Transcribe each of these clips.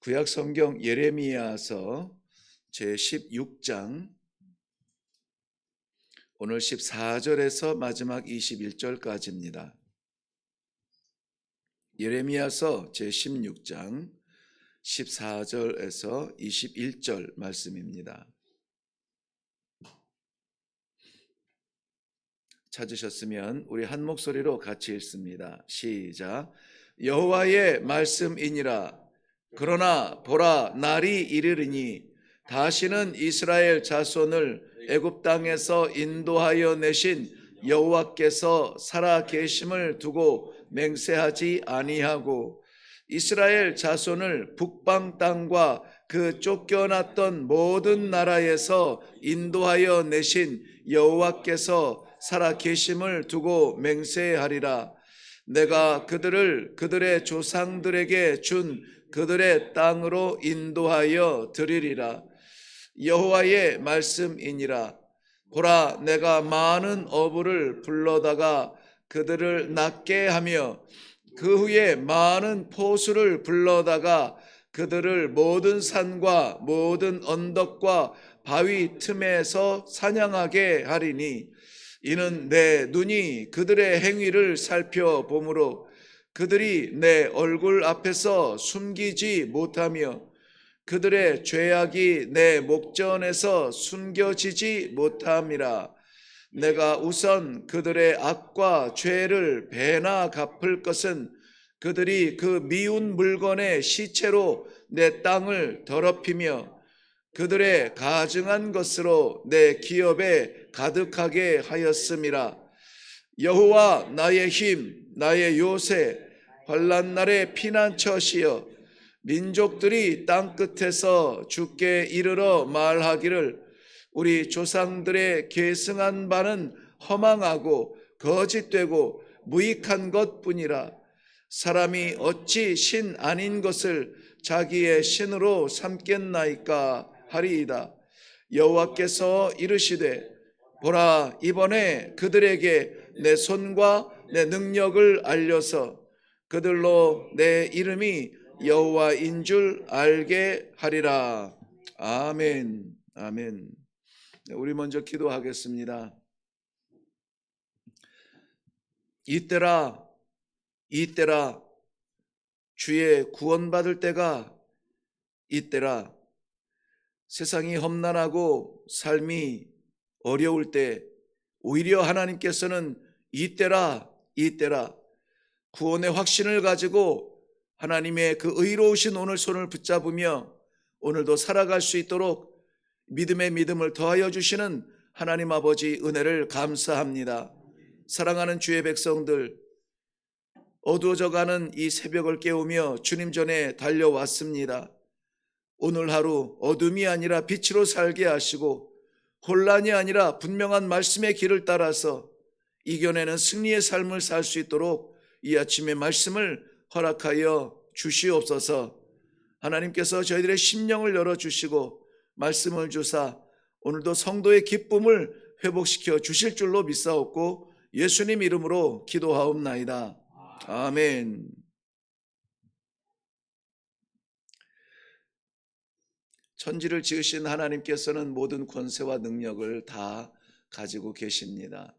구약 성경 예레미야서 제16장 오늘 14절에서 마지막 21절까지입니다. 예레미야서 제16장 14절에서 21절 말씀입니다. 찾으셨으면 우리 한 목소리로 같이 읽습니다. 시작. 여호와의 말씀이니라. 그러나 보라, 날이 이르리니 다시는 이스라엘 자손을 애굽 땅에서 인도하여 내신 여호와께서 살아 계심을 두고 맹세하지 아니하고 이스라엘 자손을 북방 땅과 그 쫓겨났던 모든 나라에서 인도하여 내신 여호와께서 살아 계심을 두고 맹세하리라. 내가 그들을 그들의 조상들에게 준 그들의 땅으로 인도하여 드리리라. 여호와의 말씀이니라. 보라, 내가 많은 어부를 불러다가 그들을 낫게 하며 그 후에 많은 포수를 불러다가 그들을 모든 산과 모든 언덕과 바위 틈에서 사냥하게 하리니 이는 내 눈이 그들의 행위를 살펴보므로 그들이 내 얼굴 앞에서 숨기지 못하며 그들의 죄악이 내 목전에서 숨겨지지 못함이라. 내가 우선 그들의 악과 죄를 배나 갚을 것은 그들이 그 미운 물건의 시체로 내 땅을 더럽히며 그들의 가증한 것으로 내 기업에 가득하게 하였음이라. 여호와 나의 힘, 나의 요새, 환난 날의 피난처시여, 민족들이 땅 끝에서 주께 이르러 말하기를 우리 조상들의 계승한 바는 허망하고 거짓되고 무익한 것뿐이라. 사람이 어찌 신 아닌 것을 자기의 신으로 삼겠나이까 하리이다. 여호와께서 이르시되 보라, 이번에 그들에게 내 손과 내 능력을 알려서 그들로 내 이름이 여호와인 줄 알게 하리라. 아멘. 아멘. 우리 먼저 기도하겠습니다. 이때라 주의 구원받을 때가 이때라. 세상이 험난하고 삶이 어려울 때 오히려 하나님께서는 이때라 구원의 확신을 가지고 하나님의 그 의로우신 오늘 손을 붙잡으며 오늘도 살아갈 수 있도록 믿음의 믿음을 더하여 주시는 하나님 아버지 은혜를 감사합니다. 사랑하는 주의 백성들, 어두워져가는 이 새벽을 깨우며 주님 전에 달려왔습니다. 오늘 하루 어둠이 아니라 빛으로 살게 하시고 혼란이 아니라 분명한 말씀의 길을 따라서 이겨내는 승리의 삶을 살 수 있도록 이 아침의 말씀을 허락하여 주시옵소서. 하나님께서 저희들의 심령을 열어주시고 말씀을 주사 오늘도 성도의 기쁨을 회복시켜 주실 줄로 믿사옵고 예수님 이름으로 기도하옵나이다. 아멘. 천지를 지으신 하나님께서는 모든 권세와 능력을 다 가지고 계십니다.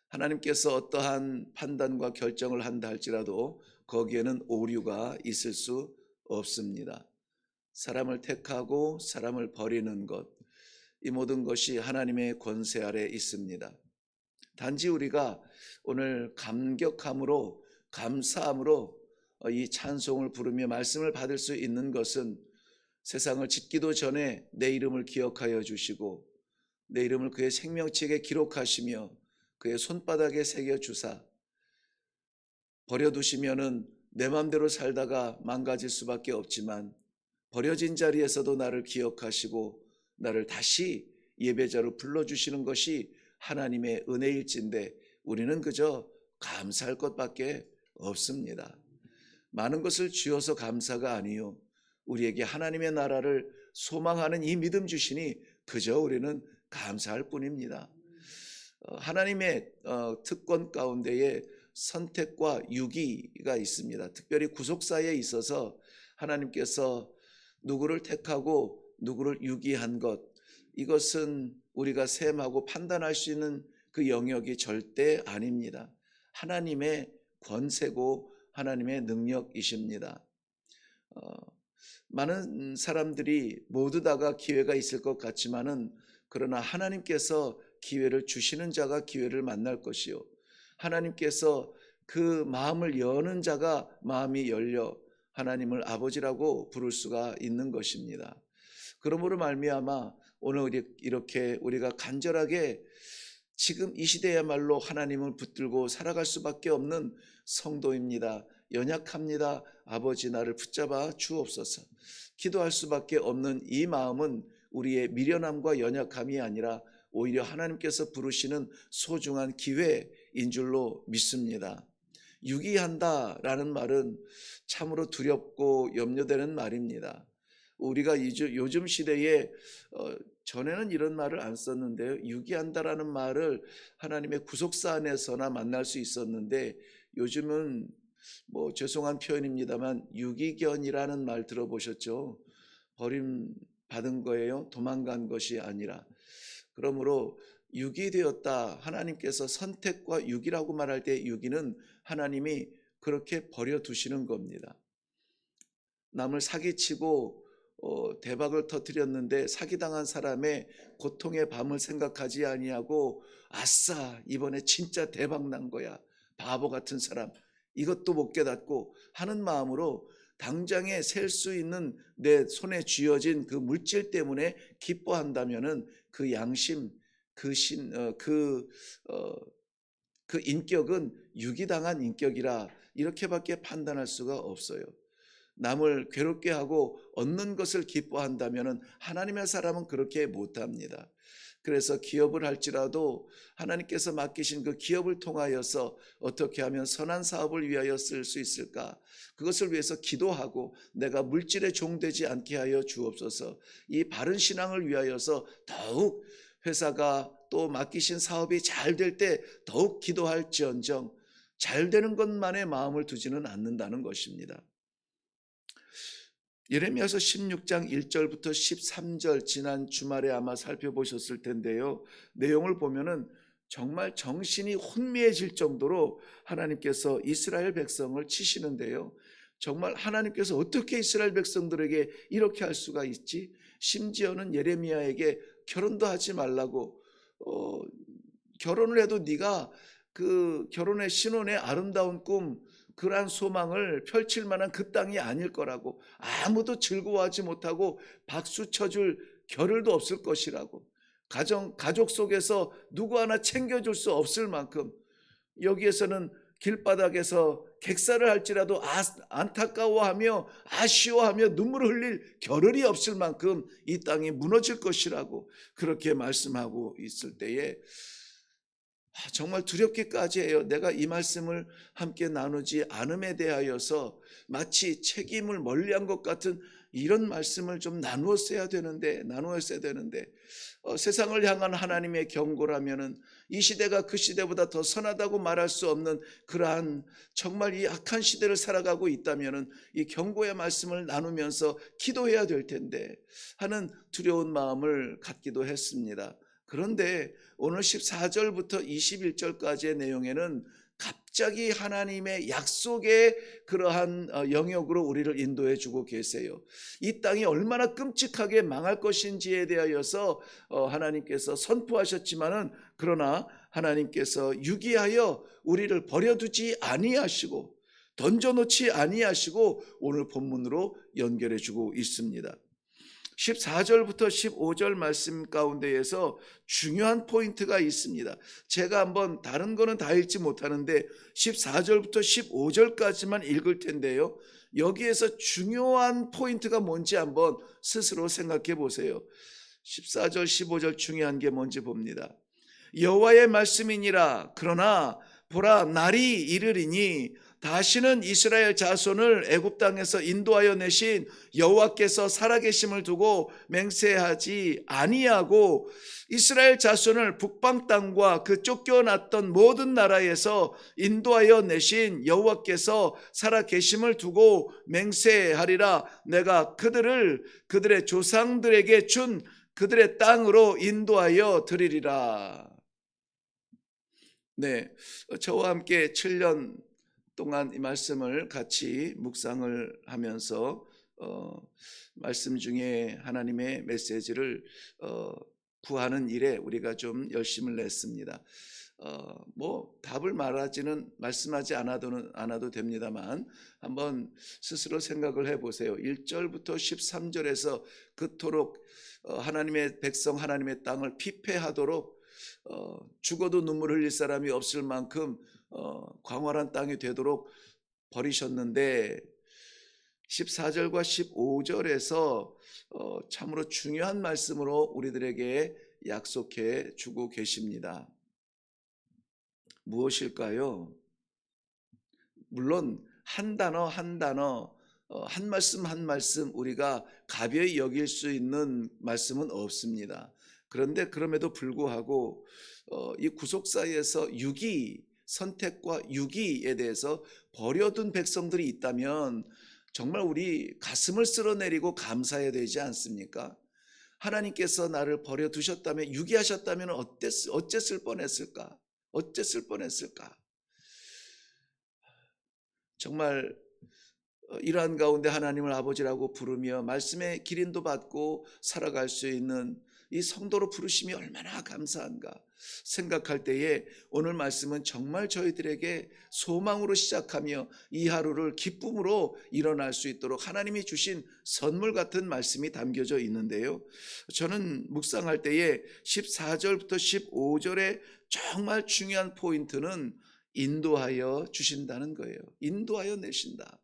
하나님께서 어떠한 판단과 결정을 한다 할지라도 거기에는 오류가 있을 수 없습니다. 사람을 택하고 사람을 버리는 것, 이 모든 것이 하나님의 권세 아래 있습니다. 단지 우리가 오늘 감격함으로 감사함으로 이 찬송을 부르며 말씀을 받을 수 있는 것은 세상을 짓기도 전에 내 이름을 기억하여 주시고 내 이름을 그의 생명책에 기록하시며 그의 손바닥에 새겨주사 버려두시면은 내 맘대로 살다가 망가질 수밖에 없지만 버려진 자리에서도 나를 기억하시고 나를 다시 예배자로 불러주시는 것이 하나님의 은혜일진데 우리는 그저 감사할 것밖에 없습니다. 많은 것을 주어서 감사가 아니요 우리에게 하나님의 나라를 소망하는 이 믿음 주시니 그저 우리는 감사할 뿐입니다. 하나님의 특권 가운데에 선택과 유기가 있습니다. 특별히 구속사에 있어서 하나님께서 누구를 택하고 누구를 유기한 것, 이것은 우리가 셈하고 판단할 수 있는 그 영역이 절대 아닙니다. 하나님의 권세고 하나님의 능력이십니다. 많은 사람들이 모두 다가 기회가 있을 것 같지만은, 그러나 하나님께서 기회를 주시는 자가 기회를 만날 것이요, 하나님께서 그 마음을 여는 자가 마음이 열려 하나님을 아버지라고 부를 수가 있는 것입니다. 그러므로 말미암아 오늘 이렇게 우리가 간절하게 지금 이 시대야말로 하나님을 붙들고 살아갈 수밖에 없는 성도입니다. 연약합니다. 아버지 나를 붙잡아 주옵소서. 기도할 수밖에 없는 이 마음은 우리의 미련함과 연약함이 아니라 오히려 하나님께서 부르시는 소중한 기회인 줄로 믿습니다. 유기한다라는 말은 참으로 두렵고 염려되는 말입니다. 우리가 요즘 시대에 전에는 이런 말을 안 썼는데요, 유기한다라는 말을 하나님의 구속사 안에서나 만날 수 있었는데, 요즘은 죄송한 표현입니다만 유기견이라는 말 들어보셨죠? 버림받은 거예요. 도망간 것이 아니라. 그러므로 유기되었다, 하나님께서 선택과 유기라고 말할 때 유기는 하나님이 그렇게 버려두시는 겁니다. 남을 사기치고 대박을 터뜨렸는데 사기당한 사람의 고통의 밤을 생각하지 아니하고, 아싸 이번에 진짜 대박 난 거야, 바보 같은 사람, 이것도 못 깨닫고 하는 마음으로 당장에 셀 수 있는 내 손에 쥐어진 그 물질 때문에 기뻐한다면은 그 양심, 그 인격은 유기당한 인격이라 이렇게밖에 판단할 수가 없어요. 남을 괴롭게 하고 얻는 것을 기뻐한다면 하나님의 사람은 그렇게 못합니다. 그래서 기업을 할지라도 하나님께서 맡기신 그 기업을 통하여서 어떻게 하면 선한 사업을 위하여 쓸 수 있을까, 그것을 위해서 기도하고 내가 물질에 종되지 않게 하여 주옵소서. 이 바른 신앙을 위하여서 더욱 회사가 또 맡기신 사업이 잘 될 때 더욱 기도할지언정 잘 되는 것만에 마음을 두지는 않는다는 것입니다. 예레미야서 16장 1절부터 13절 지난 주말에 아마 살펴보셨을 텐데요, 내용을 보면은 정말 정신이 혼미해질 정도로 하나님께서 이스라엘 백성을 치시는데요, 정말 하나님께서 어떻게 이스라엘 백성들에게 이렇게 할 수가 있지? 심지어는 예레미야에게 결혼도 하지 말라고, 결혼을 해도 네가 그 결혼의 신혼의 아름다운 꿈, 그러한 소망을 펼칠 만한 그 땅이 아닐 거라고, 아무도 즐거워하지 못하고 박수 쳐줄 겨를도 없을 것이라고, 가족 속에서 누구 하나 챙겨줄 수 없을 만큼, 여기에서는 길바닥에서 객사를 할지라도 안타까워하며 아쉬워하며 눈물을 흘릴 겨를이 없을 만큼 이 땅이 무너질 것이라고 그렇게 말씀하고 있을 때에 정말 두렵기까지 해요. 내가 이 말씀을 함께 나누지 않음에 대하여서 마치 책임을 멀리한 것 같은 이런 말씀을 좀 나누었어야 되는데 세상을 향한 하나님의 경고라면은 이 시대가 그 시대보다 더 선하다고 말할 수 없는 그러한 정말 이 악한 시대를 살아가고 있다면은 이 경고의 말씀을 나누면서 기도해야 될 텐데 하는 두려운 마음을 갖기도 했습니다. 그런데 오늘 14절부터 21절까지의 내용에는 갑자기 하나님의 약속의 그러한 영역으로 우리를 인도해 주고 계세요. 이 땅이 얼마나 끔찍하게 망할 것인지에 대하여서 하나님께서 선포하셨지만은, 그러나 하나님께서 유기하여 우리를 버려두지 아니하시고 던져놓지 아니하시고 오늘 본문으로 연결해 주고 있습니다. 14절부터 15절 말씀 가운데에서 중요한 포인트가 있습니다. 제가 한번 다른 거는 다 읽지 못하는데 14절부터 15절까지만 읽을 텐데요, 여기에서 중요한 포인트가 뭔지 한번 스스로 생각해 보세요. 14절 15절 중요한 게 뭔지 봅니다. 여호와의 말씀이니라. 그러나 보라, 날이 이르리니 다시는 이스라엘 자손을 애굽 땅에서 인도하여 내신 여호와께서 살아계심을 두고 맹세하지 아니하고 이스라엘 자손을 북방 땅과 그 쫓겨났던 모든 나라에서 인도하여 내신 여호와께서 살아계심을 두고 맹세하리라. 내가 그들을 그들의 조상들에게 준 그들의 땅으로 인도하여 드리리라. 네, 저와 함께 7년 동안 이 말씀을 같이 묵상을 하면서 말씀 중에 하나님의 메시지를 구하는 일에 우리가 좀 열심을 냈습니다. 답을 말씀하지 않아도 됩니다만 한번 스스로 생각을 해보세요. 1절부터 13절에서 그토록 하나님의 백성 하나님의 땅을 피폐하도록 죽어도 눈물 흘릴 사람이 없을 만큼 광활한 땅이 되도록 버리셨는데 14절과 15절에서 참으로 중요한 말씀으로 우리들에게 약속해 주고 계십니다. 무엇일까요? 물론 한 단어 한 단어 한 말씀 한 말씀 우리가 가벼이 여길 수 있는 말씀은 없습니다. 그런데 그럼에도 불구하고 이 구속사에서 선택과 유기에 대해서 버려둔 백성들이 있다면 정말 우리 가슴을 쓸어내리고 감사해야 되지 않습니까? 하나님께서 나를 버려두셨다면 유기하셨다면 어쨌을 뻔했을까? 어쨌을 뻔했을까? 정말 이러한 가운데 하나님을 아버지라고 부르며 말씀의 기린도 받고 살아갈 수 있는 이 성도로 부르심이 얼마나 감사한가 생각할 때에 오늘 말씀은 정말 저희들에게 소망으로 시작하며 이 하루를 기쁨으로 일어날 수 있도록 하나님이 주신 선물 같은 말씀이 담겨져 있는데요. 저는 묵상할 때에 14절부터 15절에 정말 중요한 포인트는 인도하여 주신다는 거예요. 인도하여 내신다.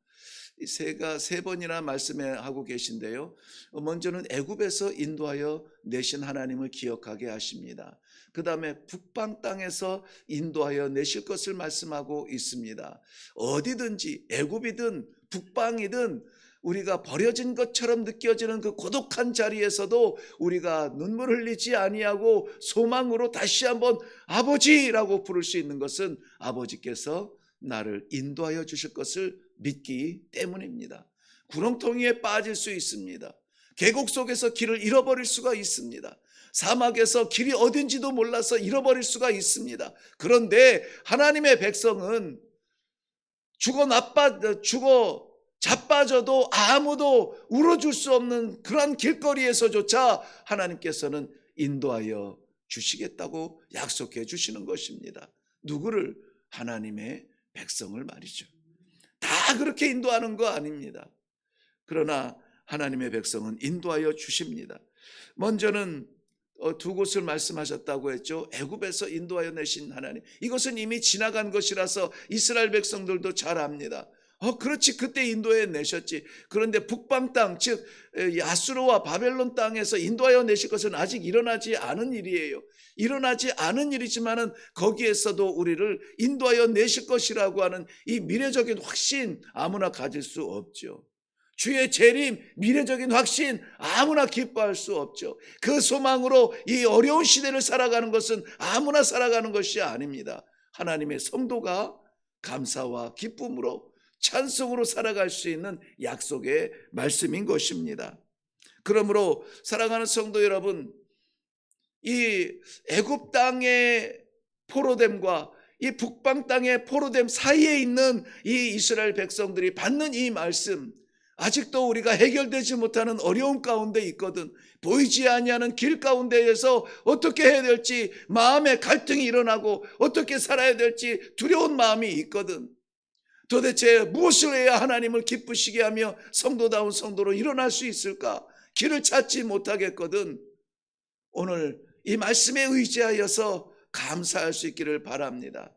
세 번이나 말씀하고 계신데요. 먼저는 애굽에서 인도하여 내신 하나님을 기억하게 하십니다. 그 다음에 북방 땅에서 인도하여 내실 것을 말씀하고 있습니다. 어디든지 애굽이든 북방이든 우리가 버려진 것처럼 느껴지는 그 고독한 자리에서도 우리가 눈물 흘리지 아니하고 소망으로 다시 한번 아버지라고 부를 수 있는 것은 아버지께서 나를 인도하여 주실 것을 믿기 때문입니다. 구렁텅이에 빠질 수 있습니다. 계곡 속에서 길을 잃어버릴 수가 있습니다. 사막에서 길이 어딘지도 몰라서 잃어버릴 수가 있습니다. 그런데 하나님의 백성은 죽어 자빠져도 아무도 울어줄 수 없는 그런 길거리에서조차 하나님께서는 인도하여 주시겠다고 약속해 주시는 것입니다. 누구를? 하나님의 백성을 말이죠. 다 그렇게 인도하는 거 아닙니다. 그러나 하나님의 백성은 인도하여 주십니다. 먼저는 두 곳을 말씀하셨다고 했죠. 애굽에서 인도하여 내신 하나님. 이것은 이미 지나간 것이라서 이스라엘 백성들도 잘 압니다. 그렇지, 그때 인도해 내셨지. 그런데 북방 땅, 즉 아수르와 바벨론 땅에서 인도하여 내실 것은 아직 일어나지 않은 일이에요. 일어나지 않은 일이지만은 거기에서도 우리를 인도하여 내실 것이라고 하는 이 미래적인 확신 아무나 가질 수 없죠. 주의 재림, 미래적인 확신 아무나 기뻐할 수 없죠. 그 소망으로 이 어려운 시대를 살아가는 것은 아무나 살아가는 것이 아닙니다. 하나님의 성도가 감사와 기쁨으로 찬송으로 살아갈 수 있는 약속의 말씀인 것입니다. 그러므로 사랑하는 성도 여러분, 이 애굽 땅의 포로됨과 이 북방 땅의 포로됨 사이에 있는 이 이스라엘 백성들이 받는 이 말씀, 아직도 우리가 해결되지 못하는 어려움 가운데 있거든. 보이지 아니하는 길 가운데에서 어떻게 해야 될지 마음의 갈등이 일어나고 어떻게 살아야 될지 두려운 마음이 있거든. 도대체 무엇을 해야 하나님을 기쁘시게 하며 성도다운 성도로 일어날 수 있을까? 길을 찾지 못하겠거든. 오늘 이 말씀에 의지하여서 감사할 수 있기를 바랍니다.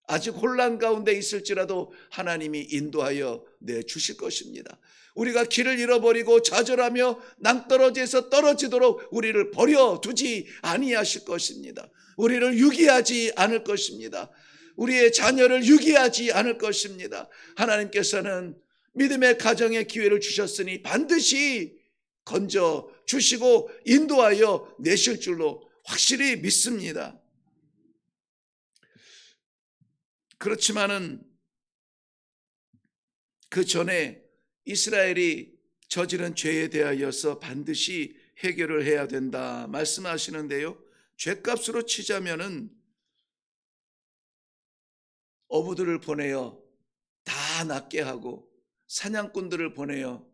아직 혼란 가운데 있을지라도 하나님이 인도하여 내주실 것입니다. 우리가 길을 잃어버리고 좌절하며 낭떠러지에서 떨어지도록 우리를 버려두지 아니하실 것입니다. 우리를 유기하지 않을 것입니다. 우리의 자녀를 유기하지 않을 것입니다. 하나님께서는 믿음의 가정의 기회를 주셨으니 반드시 건져 주시고 인도하여 내실 줄로 확실히 믿습니다. 그렇지만은 그 전에 이스라엘이 저지른 죄에 대하여서 반드시 해결을 해야 된다 말씀하시는데요. 죄값으로 치자면은 어부들을 보내어 다 낫게 하고 사냥꾼들을 보내어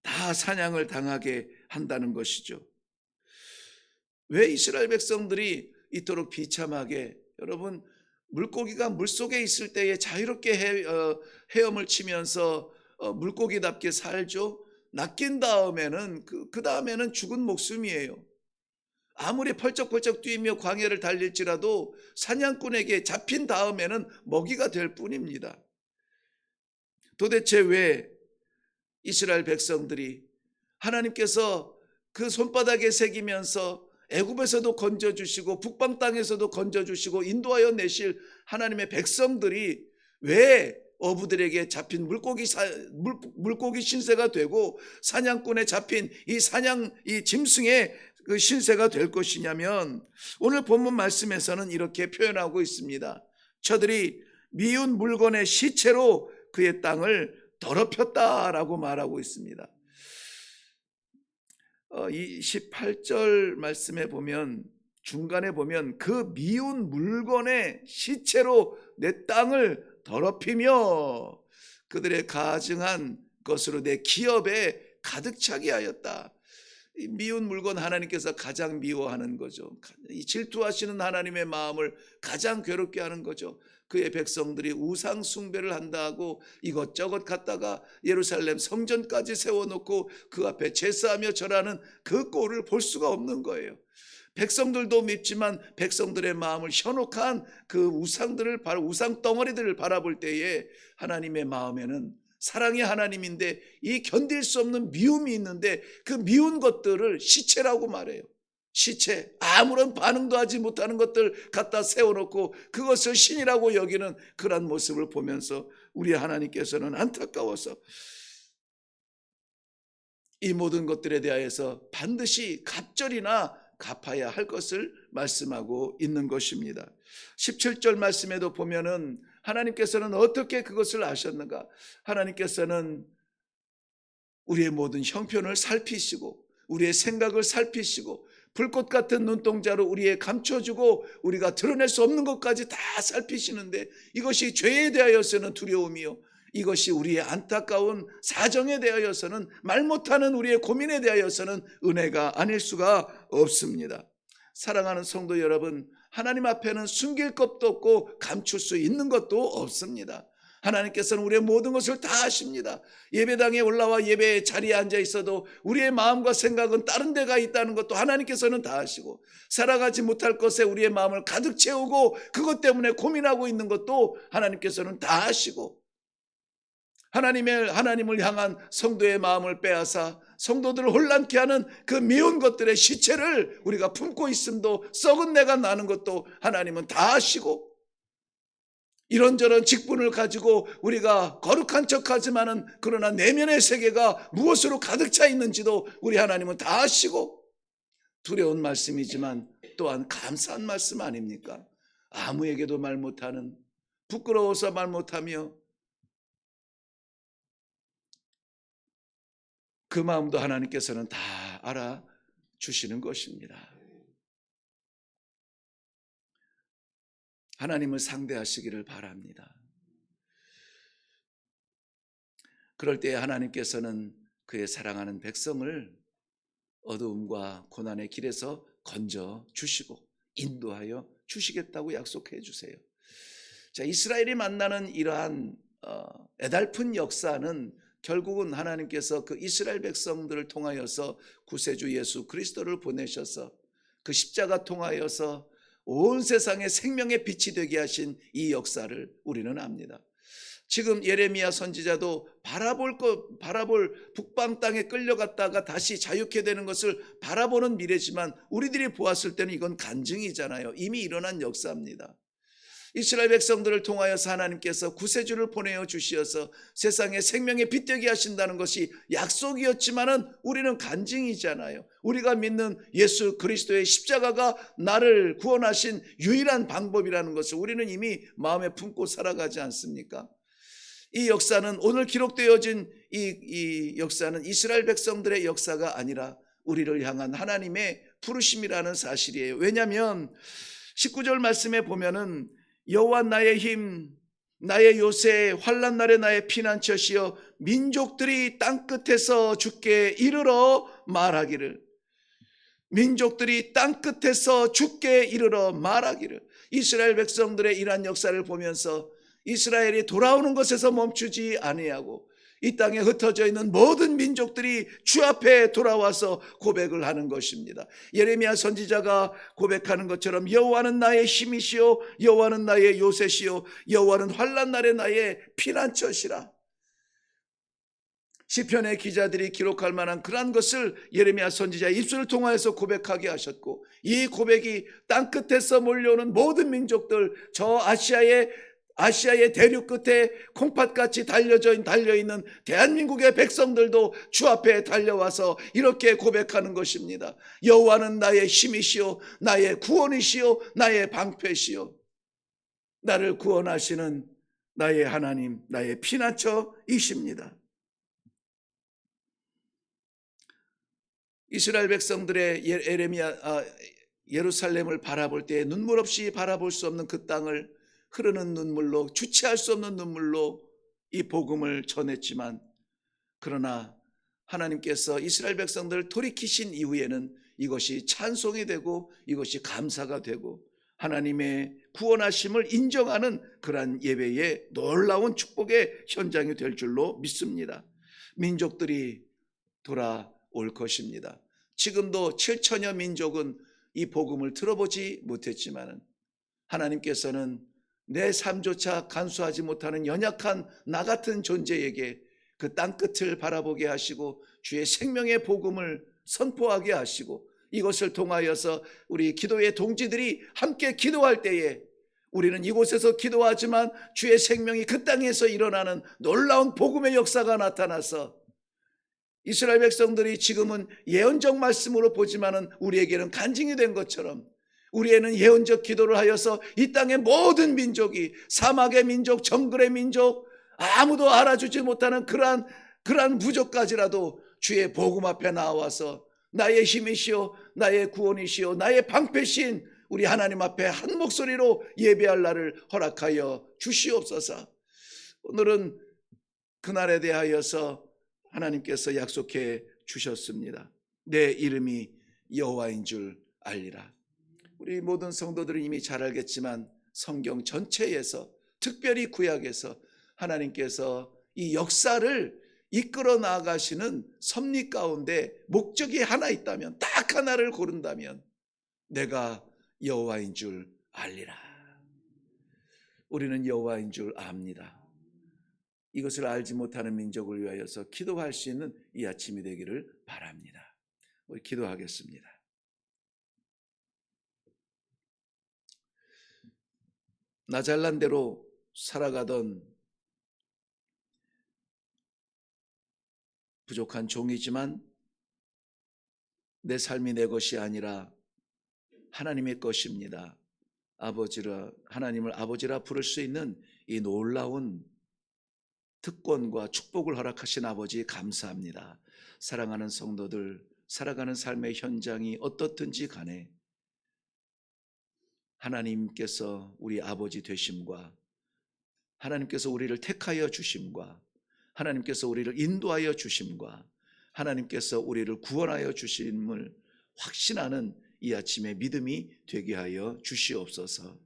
다 사냥을 당하게 한다는 것이죠. 왜 이스라엘 백성들이 이토록 비참하게, 여러분, 물고기가 물속에 있을 때에 자유롭게 헤엄을 치면서 물고기답게 살죠. 낚인 다음에는 그 다음에는 죽은 목숨이에요. 아무리 펄쩍펄쩍 뛰며 광야를 달릴지라도 사냥꾼에게 잡힌 다음에는 먹이가 될 뿐입니다. 도대체 왜 이스라엘 백성들이 하나님께서 그 손바닥에 새기면서 애굽에서도 건져주시고 북방 땅에서도 건져주시고 인도하여 내실 하나님의 백성들이 왜 어부들에게 잡힌 물고기 신세가 되고 사냥꾼에 잡힌 이 짐승의 그 신세가 될 것이냐면, 오늘 본문 말씀에서는 이렇게 표현하고 있습니다. 저들이 미운 물건의 시체로 그의 땅을 더럽혔다라고 말하고 있습니다. 28절 말씀에 보면, 중간에 보면 그 미운 물건의 시체로 내 땅을 더럽히며 그들의 가증한 것으로 내 기업에 가득 차게 하였다. 이 미운 물건, 하나님께서 가장 미워하는 거죠. 이 질투하시는 하나님의 마음을 가장 괴롭게 하는 거죠. 그의 백성들이 우상 숭배를 한다고 이것저것 갖다가 예루살렘 성전까지 세워놓고 그 앞에 제사하며 절하는 그 꼴을 볼 수가 없는 거예요. 백성들도 밉지만 백성들의 마음을 현혹한 그 우상 덩어리들을 바라볼 때에 하나님의 마음에는 사랑의 하나님인데 이 견딜 수 없는 미움이 있는데 그 미운 것들을 시체라고 말해요. 시체, 아무런 반응도 하지 못하는 것들 갖다 세워놓고 그것을 신이라고 여기는 그런 모습을 보면서 우리 하나님께서는 안타까워서 이 모든 것들에 대하여서 반드시 갑절이나 갚아야 할 것을 말씀하고 있는 것입니다. 17절 말씀에도 보면은 하나님께서는 어떻게 그것을 아셨는가? 하나님께서는 우리의 모든 형편을 살피시고 우리의 생각을 살피시고 불꽃 같은 눈동자로 우리의 감춰주고 우리가 드러낼 수 없는 것까지 다 살피시는데, 이것이 죄에 대하여서는 두려움이요, 이것이 우리의 안타까운 사정에 대하여서는, 말 못하는 우리의 고민에 대하여서는 은혜가 아닐 수가 없습니다. 사랑하는 성도 여러분, 하나님 앞에는 숨길 것도 없고 감출 수 있는 것도 없습니다. 하나님께서는 우리의 모든 것을 다 아십니다. 예배당에 올라와 예배 자리에 앉아 있어도 우리의 마음과 생각은 다른 데가 있다는 것도 하나님께서는 다 아시고, 살아가지 못할 것에 우리의 마음을 가득 채우고 그것 때문에 고민하고 있는 것도 하나님께서는 다 아시고, 하나님을 향한 성도의 마음을 빼앗아 성도들을 혼란케 하는 그 미운 것들의 시체를 우리가 품고 있음도, 썩은 내가 나는 것도 하나님은 다 아시고, 이런저런 직분을 가지고 우리가 거룩한 척하지만은 그러나 내면의 세계가 무엇으로 가득 차 있는지도 우리 하나님은 다 아시고, 두려운 말씀이지만 또한 감사한 말씀 아닙니까? 아무에게도 말 못하는, 부끄러워서 말 못하며 그 마음도 하나님께서는 다 알아주시는 것입니다. 하나님을 상대하시기를 바랍니다. 그럴 때에 하나님께서는 그의 사랑하는 백성을 어두움과 고난의 길에서 건져 주시고 인도하여 주시겠다고 약속해 주세요. 자, 이스라엘이 만나는 이러한 애달픈 역사는 결국은 하나님께서 그 이스라엘 백성들을 통하여서 구세주 예수 그리스도를 보내셔서 그 십자가 통하여서 온 세상의 생명의 빛이 되게 하신 이 역사를 우리는 압니다. 지금 예레미야 선지자도 바라볼 북방 땅에 끌려갔다가 다시 자유케 되는 것을 바라보는 미래지만 우리들이 보았을 때는 이건 간증이잖아요. 이미 일어난 역사입니다. 이스라엘 백성들을 통하여서 하나님께서 구세주를 보내어 주시어서 세상에 생명의 빛되게 하신다는 것이 약속이었지만은 우리는 간증이잖아요. 우리가 믿는 예수 그리스도의 십자가가 나를 구원하신 유일한 방법이라는 것을 우리는 이미 마음에 품고 살아가지 않습니까? 이 역사는, 오늘 기록되어진 이 역사는 이스라엘 백성들의 역사가 아니라 우리를 향한 하나님의 부르심이라는 사실이에요. 왜냐하면 19절 말씀에 보면은 여호와 나의 힘, 나의 요새, 환난 날에 나의 피난처시여 민족들이 땅끝에서 주께 이르러 말하기를, 민족들이 땅끝에서 주께 이르러 말하기를. 이스라엘 백성들의 이러한 역사를 보면서 이스라엘이 돌아오는 것에서 멈추지 아니하고 이 땅에 흩어져 있는 모든 민족들이 주 앞에 돌아와서 고백을 하는 것입니다. 예레미야 선지자가 고백하는 것처럼 여호와는 나의 힘이시요 여호와는 나의 요새시요 여호와는 환난 날에 나의 피난처시라. 시편의 기자들이 기록할 만한 그러한 것을 예레미야 선지자의 입술을 통하여서 고백하게 하셨고, 이 고백이 땅끝에서 몰려오는 모든 민족들, 저 아시아의 대륙 끝에 콩팥같이 달려있는 대한민국의 백성들도 주 앞에 달려와서 이렇게 고백하는 것입니다. 여호와는 나의 힘이시요 나의 구원이시요 나의 방패시요, 나를 구원하시는 나의 하나님, 나의 피난처이십니다. 이스라엘 백성들의 예루살렘을 바라볼 때 눈물 없이 바라볼 수 없는 그 땅을 흐르는 눈물로, 주체할 수 없는 눈물로 이 복음을 전했지만, 그러나 하나님께서 이스라엘 백성들을 돌이키신 이후에는 이것이 찬송이 되고 이것이 감사가 되고 하나님의 구원하심을 인정하는 그러한 예배의 놀라운 축복의 현장이 될 줄로 믿습니다. 민족들이 돌아올 것입니다. 지금도 7천여 민족은 이 복음을 들어보지 못했지만 하나님께서는 내 삶조차 간수하지 못하는 연약한 나 같은 존재에게 그 땅끝을 바라보게 하시고 주의 생명의 복음을 선포하게 하시고, 이것을 통하여서 우리 기도의 동지들이 함께 기도할 때에 우리는 이곳에서 기도하지만 주의 생명이 그 땅에서 일어나는 놀라운 복음의 역사가 나타나서 이스라엘 백성들이 지금은 예언적 말씀으로 보지만은 우리에게는 간증이 된 것처럼 우리에는 예언적 기도를 하여서 이 땅의 모든 민족이, 사막의 민족, 정글의 민족, 아무도 알아주지 못하는 그러한 부족까지라도 주의 복음 앞에 나와서 나의 힘이시오 나의 구원이시오 나의 방패신 우리 하나님 앞에 한 목소리로 예배할 날을 허락하여 주시옵소서. 오늘은 그날에 대하여서 하나님께서 약속해 주셨습니다. 내 이름이 여호와인 줄 알리라. 우리 모든 성도들은 이미 잘 알겠지만 성경 전체에서, 특별히 구약에서 하나님께서 이 역사를 이끌어 나가시는 섭리 가운데 목적이 하나 있다면, 딱 하나를 고른다면 내가 여호와인 줄 알리라. 우리는 여호와인 줄 압니다. 이것을 알지 못하는 민족을 위하여서 기도할 수 있는 이 아침이 되기를 바랍니다. 우리 기도하겠습니다. 나 잘난 대로 살아가던 부족한 종이지만 내 삶이 내 것이 아니라 하나님의 것입니다. 하나님을 아버지라 부를 수 있는 이 놀라운 특권과 축복을 허락하신 아버지 감사합니다. 사랑하는 성도들, 살아가는 삶의 현장이 어떻든지 간에 하나님께서 우리 아버지 되심과 하나님께서 우리를 택하여 주심과 하나님께서 우리를 인도하여 주심과 하나님께서 우리를 구원하여 주심을 확신하는 이 아침의 믿음이 되게 하여 주시옵소서.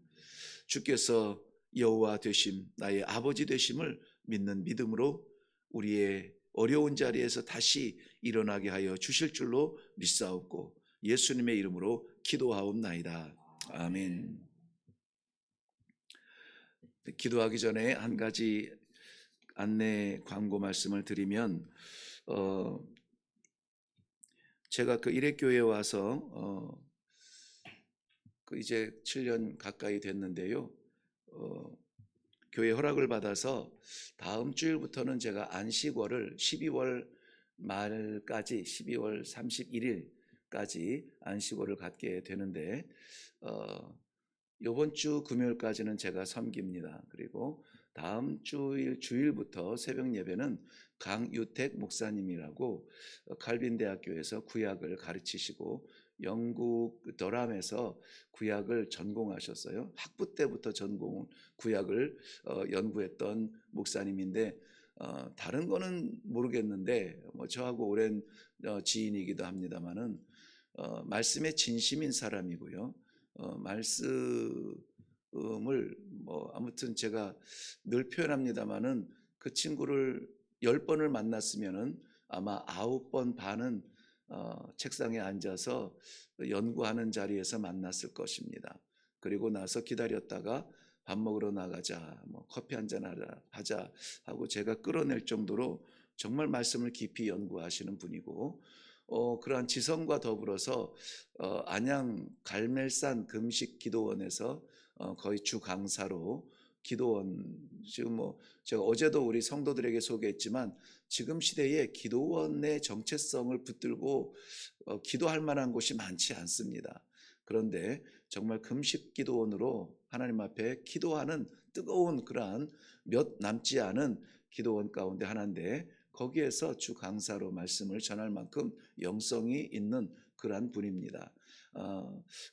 주께서 여호와 되심, 나의 아버지 되심을 믿는 믿음으로 우리의 어려운 자리에서 다시 일어나게 하여 주실 줄로 믿사옵고 예수님의 이름으로 기도하옵나이다. 아멘. 기도하기 전에 한 가지 안내 광고 말씀을 드리면, 제가 그 일회교회에 와서 이제 7년 가까이 됐는데요. 어, 교회 허락을 받아서 다음 주일부터는 제가 안식월을 12월 말까지 12월 31일까지 안식월을 갖게 되는데 이번 주 금요일까지는 제가 섬깁니다. 그리고 다음 주일부터 새벽 예배는 강유택 목사님이라고 칼빈 대학교에서 구약을 가르치시고 영국 더람에서 구약을 전공하셨어요. 학부 때부터 전공 구약을 연구했던 목사님인데 다른 거는 모르겠는데 뭐 저하고 오랜 지인이기도 합니다만은 말씀에 진심인 사람이고요. 말씀을 뭐 아무튼 제가 늘 표현합니다마는 그 친구를 10번을 만났으면은 아마 9번 반은 책상에 앉아서 연구하는 자리에서 만났을 것입니다. 그리고 나서 기다렸다가 밥 먹으러 나가자, 뭐 커피 한잔 하자 하고 제가 끌어낼 정도로 정말 말씀을 깊이 연구하시는 분이고 그러한 지성과 더불어서 안양 갈멜산 금식 기도원에서 거의 주 강사로 기도원 지금 뭐 제가 어제도 우리 성도들에게 소개했지만 지금 시대에 기도원의 정체성을 붙들고 기도할 만한 곳이 많지 않습니다. 그런데 정말 금식 기도원으로 하나님 앞에 기도하는 뜨거운 그러한 몇 남지 않은 기도원 가운데 하나인데 거기에서 주 강사로 말씀을 전할 만큼 영성이 있는 그러한 분입니다.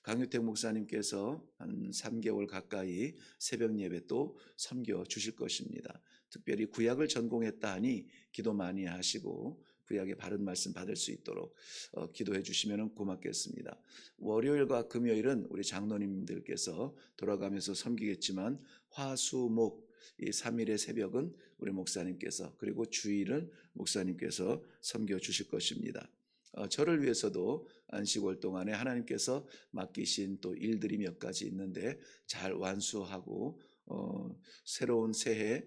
강유택 목사님께서 한 3개월 가까이 새벽 예배 또 섬겨 주실 것입니다. 특별히 구약을 전공했다 하니 기도 많이 하시고 구약의 바른 말씀 받을 수 있도록 기도해 주시면 고맙겠습니다. 월요일과 금요일은 우리 장로님들께서 돌아가면서 섬기겠지만 화수목 이 3일의 새벽은 우리 목사님께서 그리고 주일은 목사님께서 섬겨 주실 것입니다. 저를 위해서도 안식월 동안에 하나님께서 맡기신 또 일들이 몇 가지 있는데 잘 완수하고 새로운 새해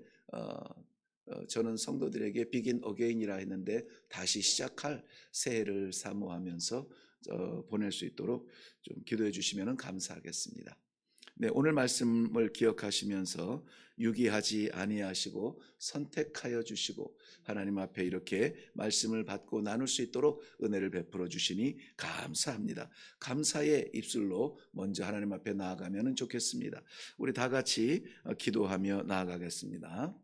저는 성도들에게 비긴 어게인이라 했는데 다시 시작할 새해를 사모하면서 보낼 수 있도록 좀 기도해 주시면 감사하겠습니다. 네, 오늘 말씀을 기억하시면서 유기하지 아니하시고 선택하여 주시고 하나님 앞에 이렇게 말씀을 받고 나눌 수 있도록 은혜를 베풀어 주시니 감사합니다. 감사의 입술로 먼저 하나님 앞에 나아가면 좋겠습니다. 우리 다 같이 기도하며 나아가겠습니다.